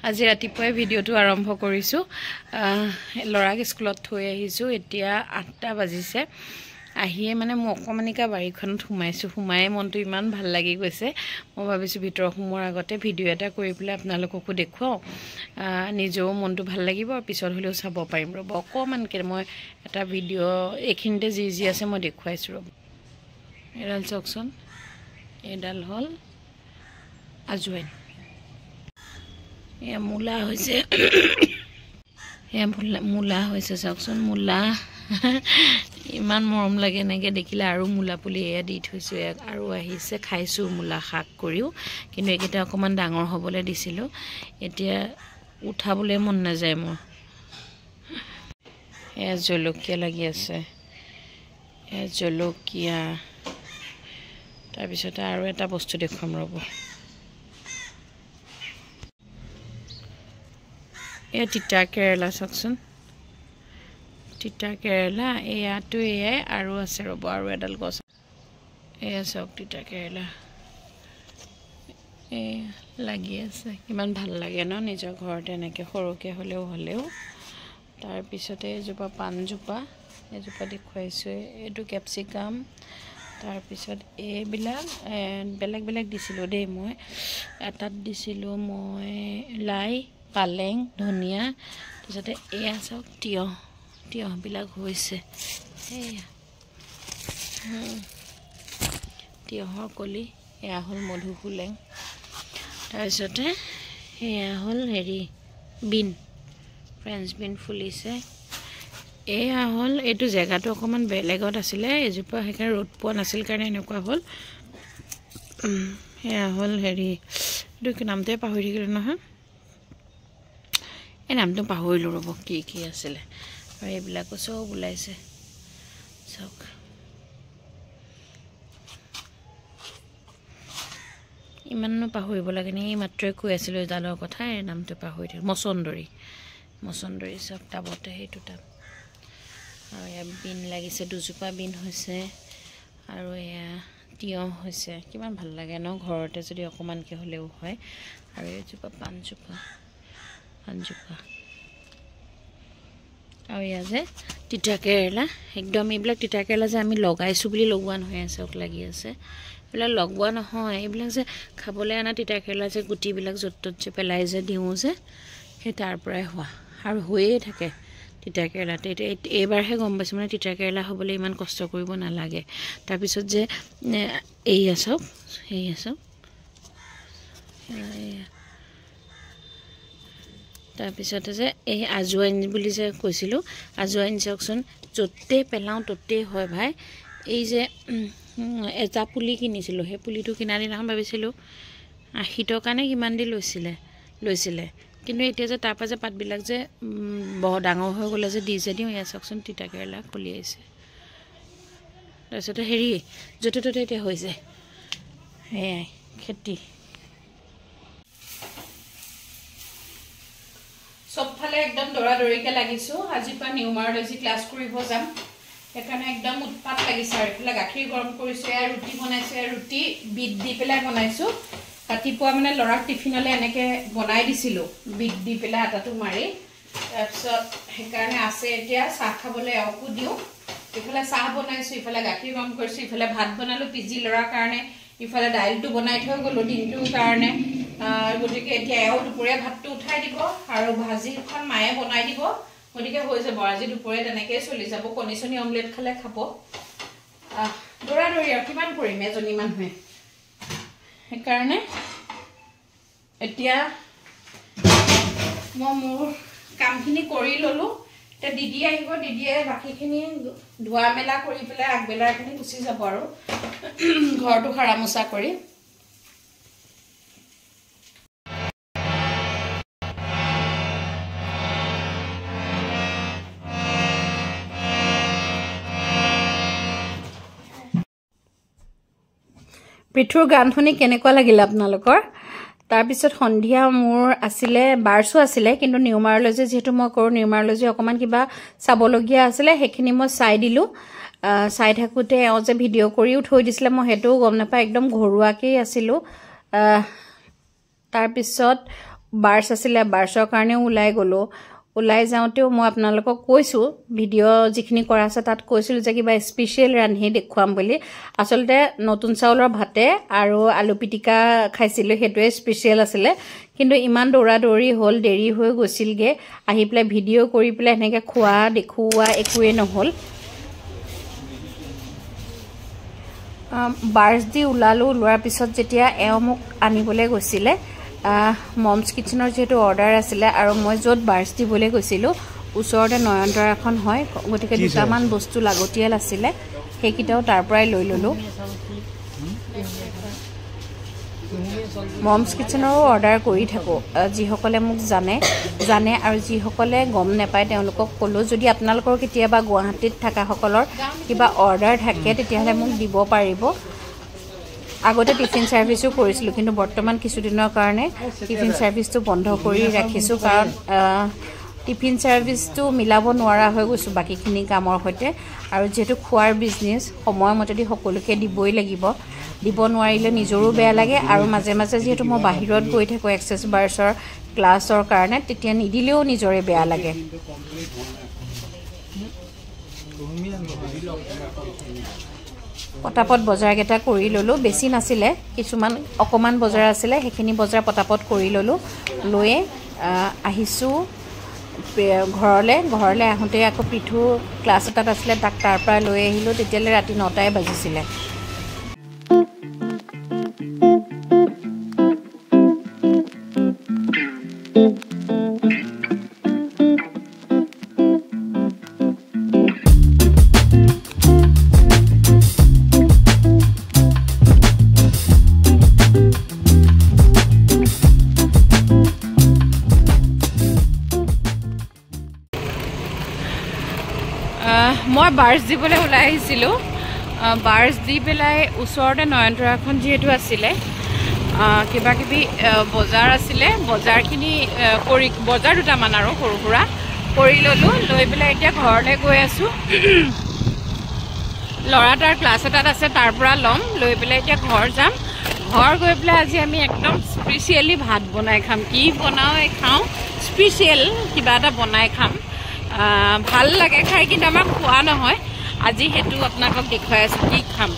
আজি ৰাতিপুৱাই ভিডিঅ'টো আৰম্ভ কৰিছোঁ লৰাক স্কুলত থৈ আহিছোঁ এতিয়া 8টা বাজিছে আহিয়ে মানে মই অকমানিকা বাৰীখনত সোমাই মনটো ইমান ভাল লাগি গৈছে মই ভাবিছোঁ ভিতৰ সোমোৱাৰ আগতে ভিডিঅ' এটা কৰি পেলাই আপোনালোককো দেখুৱাও নিজেও মনটো ভাল লাগিব আৰু পিছত হলেও চাব পাৰিম ৰব অকমানকে মই এটা ভিডিঅ' এখিনতে যি আছে মই দেখুৱাইছোঁ ৰব এডাল চকচোন এডাল হল আজুৱাইন এ মুলা হৈছে এ মুলা হৈছে চাওকচোন মুলা ইমান মৰম লাগে নেকে দেখিলে আৰু মুলা পুলি এয়া দি থৈছো আৰু আহিছে খাইছো মুলা শাক কৰিও কিন্তু একেটা অকমান ডাঙৰ হ'বলে দিছিলো এতিয়া উঠাবলে মন নাযায় মোৰ এ জলকীয়া লাগি আছে এ জলকীয়া তাৰ পিছত আৰু এটা বস্তু দেখুৱাম ৰব এ তিতা কেৰেলা চাওকচোন তিতা কেৰেলা এয়াটো এয়াই আৰু আছে ৰব আৰু এডাল গছ এয়া চাওক তিতা কেৰেলা এ লাগি আছে কিমান ভাল লাগে ন নিজৰ ঘৰতে এনেকে সৰুকে হলেও তাৰ পিছতে এজোপা পানজোপা এজোপা দেখুৱাইছো এটো ক্যাপসিকাম তাৰ পিছত এইবিলাক বেলেগ দিছিলো দেই মই এটাত দিছিলো মই লাই পালেং ধনিয়া তাৰপিছতে এয়া চাওক তিয়হ বিলাক হৈছে এয়া তিয়হৰ কলি এয়া হল মধুফুলেং তাৰপিছতে এয়া হল হেৰি বিন ফ্ৰেঞ্চ বিন ফুলিছে এয়া হল এটো জায়গাটো অকমান বেলেগত আছিলে এজোপা হেকাৰ ৰ'দ পোৱা নাছিল কাৰণে এনেকুৱা হল এয়া হল হেৰি এটো কি নামতে পাহৰি থাকিলো নহয় এই নামটো পাহৰিলো ৰব কি আছিলে আৰু এইবিলাক সব ওলাইছে চাওক ইমাননো পাহৰিব লাগে নে এই মাত্ৰই কৈ আছিল জালৰ কথা এই নামটো পাহৰি থাকিল মছন্দৰী সব টাবতে হেতু টাব আৰু এয়া বিন লাগিছে দুজোপা বিন হৈছে আৰু এয়া তিয়হ হৈছে কিমান ভাল লাগে ন ঘৰতে যদি অকমানকে হলেও হয় আৰু এজোপা পানজোপা আৰু এয়া যে তিতা কেৰেলা একদম এইবিলাক তিতা কেৰেলা যে আমি লগাইছো বুলি লগোৱা নহয় আছে লাগি আছে এইবিলাক লগোৱা নহয় এইবিলাক যে খাবলৈ আনা তিতা কেৰেলা যে গুটিবিলাক য'ত যে পেলাই যে দিও যে সেই তাৰ পৰাই হোৱা আৰু হৈয়ে থাকে তিতা কেৰেলাতে এইবাৰহে গম পাইছো মানে তিতা কেৰেলা হ'বলৈ ইমান কষ্ট কৰিব নালাগে তাৰ পিছত যে এই আছক তাৰ পিছতে যে এই আজুৱাইন বুলি যে কৈছিলো আজুৱাইন চাওকচোন যতে পেলাও ততে হয় ভাই এই যে এটা পুলি কিনিছিলো সেই পুলিটো কিনাৰ দিনাখন ভাবিছিলো 80 টকা নে কিমান দি লৈছিলে কিন্তু এতিয়া যে তাৰ পৰা যে পাতবিলাক যে বহুত ডাঙৰ হৈ গলে যে দিও এয়া চাওকচোন তিতা কেৰেলা কলি আছে তাৰপিছতে হেৰি যতে ততে এতিয়া হৈছে এই খেতি সবফালে একদম দৌৰাদৌৰিকে লাগিছো আজি পৰা নিউমাৰলজি ক্লাস কৰিব যাম এখানে একদম উৎপাত লাগিছে আৰু এফালে গাখীৰ গৰম কৰিছো আৰু ৰুটি বনাইছো আৰু ৰুটি বিট দি পেলাই বনাইছো ৰাতিপুৱা মানে লৰাক টিফিনলে এনেকে বনাই দিছিলো বিট দি পেলাই আটাটো মাৰি তাৰপিছত হেকাৰণে আছে এতিয়া চাহ খাবলৈ অকু দিও ইফালে চাহ বনাইছো ইফালে গাখীৰ গৰম কৰিছো ইফালে ভাত বনালো পিজি লৰাৰ কাৰণে ইফালে দাইলটো বনাই থৈ গলো দিনটোৰ কাৰণে গতিকে এতিয়া এও দুপৰীয়া ভাতটো উঠাই দিব আৰু ভাজিখন মায়ে বনাই দিব গতিকে হৈ যাব আজি দুপৰীয়া তেনেকৈ চলি যাব কণী অমলেট খালে খাব দৌৰাদৌৰি আৰু কিমান কৰিম এজনী মানুহে সেইকাৰণে এতিয়া মই মোৰ কামখিনি কৰি ললো এতিয়া দিদি আহিব দিদিয়ে বাকীখিনি ধোৱা মেলা কৰি পেলাই আগবেলাখিনি গুচি যাব আৰু ঘৰটো সাৰা মোচা কৰি পিঠুৰ গান শুনি কেনেকুৱা লাগিল আপোনালোকৰ তাৰ পিছত সন্ধিয়া মোৰ আছিলে বাৰছো আছিলে কিন্তু নিউমাৰলজি যেহেতু মই কৰো নিউমাৰলজি অকমান কিবা চাবলগীয়া আছিলে হেখিনি মই চাই দিলো চাই থাকোতে এও যে ভিডিঅ' কৰিও থৈ দিছিলে মই হেটো গম নাপাই একদম ঘৰুৱাকৈ আছিলো তাৰ পিছত বাৰ্ছ আছিলে বাৰ্ছৰ কাৰণেও ওলাই গ'লো ওলাই যাওঁতেও মই আপোনালোকক কৈছোঁ ভিডিঅ' যিখিনি কৰা আছে তাত কৈছিলোঁ যে কিবা স্পেচিয়েল ৰান্ধি দেখুৱাম বুলি আচলতে নতুন চাউলৰ ভাতে আৰু আলু পিটিকা খাইছিলোঁ সেইটোৱে স্পেচিয়েল আছিলে কিন্তু ইমান দৌৰা-দৌৰি হ'ল দেৰি হৈ গৈছিলগৈ আহি পেলাই ভিডিঅ' কৰি পেলাই এনেকৈ খোৱা দেখুওৱা একোৱেই নহ'ল বাৰ্ছ দি ওলোৱাৰ পিছত যেতিয়া এওঁ মোক আনিবলৈ গৈছিলে মমছ কিচেনৰ যেহেতু অৰ্ডাৰ আছিলে আৰু মই য'ত বাৰ্ছ দিবলৈ গৈছিলোঁ ওচৰতে নয়নতৰা এখন হয় গতিকে দুটামান বস্তু লাগতিয়াল আছিলে সেইকেইটাও তাৰ পৰাই লৈ ল'লোঁ মমছ কিচেনৰো অৰ্ডাৰ কৰি থাকোঁ যিসকলে মোক জানে আৰু যিসকলে গম নাপায় তেওঁলোকক ক'লোঁ যদি আপোনালোকৰ কেতিয়াবা গুৱাহাটীত থকাসকলৰ কিবা অৰ্ডাৰ থাকে তেতিয়াহ'লে মোক দিব পাৰিব আগতে টিফিন সাৰ্ভিসও কৰিছিলোঁ কিন্তু বৰ্তমান কিছুদিনৰ কাৰণে টিফিন সাৰ্ভিসটো বন্ধ কৰি ৰাখিছোঁ কাৰণ টিফিন সাৰ্ভিসটো মিলাব নোৱাৰা হৈ গৈছোঁ বাকিখিনি কামৰ সৈতে আৰু যেহেতু খোৱাৰ বিজনেছ সময়মতে সকলোকে দিবই লাগিব দিব নোৱাৰিলে নিজৰো বেয়া লাগে আৰু মাজে মাজে যেহেতু মই বাহিৰত গৈ থাকোঁ এক্সেছ বাৰ্ছৰ ক্লাছৰ কাৰণে তেতিয়া নিদিলেও নিজৰে বেয়া লাগে পটাপট বজাৰকেইটা কৰি ল'লোঁ বেছি নাছিলে কিছুমান অকমান বজাৰ আছিলে সেইখিনি বজাৰ পটাপট কৰি ল'লোঁ লৈয়ে আহিছোঁ ঘৰলৈ আহোঁতে আকৌ পিঠু ক্লাছ এটাত আছিলে তাক তাৰ পৰা লৈ আহিলোঁ তেতিয়ালৈ ৰাতি 9টাই বাজিছিলে মই বাৰ্ছ দিবলৈ ওলাই আহিছিলোঁ বাৰ্ছ দি পেলাই ওচৰতে নয়নতৰাখন যিহেতু আছিলে কিবা কিবি বজাৰ আছিলে বজাৰখিনি কৰি বজাৰ দুটামান আৰু সৰু সুৰা কৰি ল'লোঁ লৈ পেলাই এতিয়া ঘৰলৈ গৈ আছোঁ ল'ৰা তাৰ ক্লাছ এটাত আছে তাৰ পৰা ল'ম লৈ পেলাই এতিয়া ঘৰ যাম ঘৰ গৈ পেলাই আজি আমি একদম স্পেচিয়েলি ভাত বনাই খাম কি বনাওঁ খাওঁ স্পেচিয়েল কিবা এটা বনাই খাম ভাল লাগে খাই কিন্তু আমাৰ খোৱা নহয় আজি হেতু আপোনালোকক দেখুৱাই আছোঁ কি খাম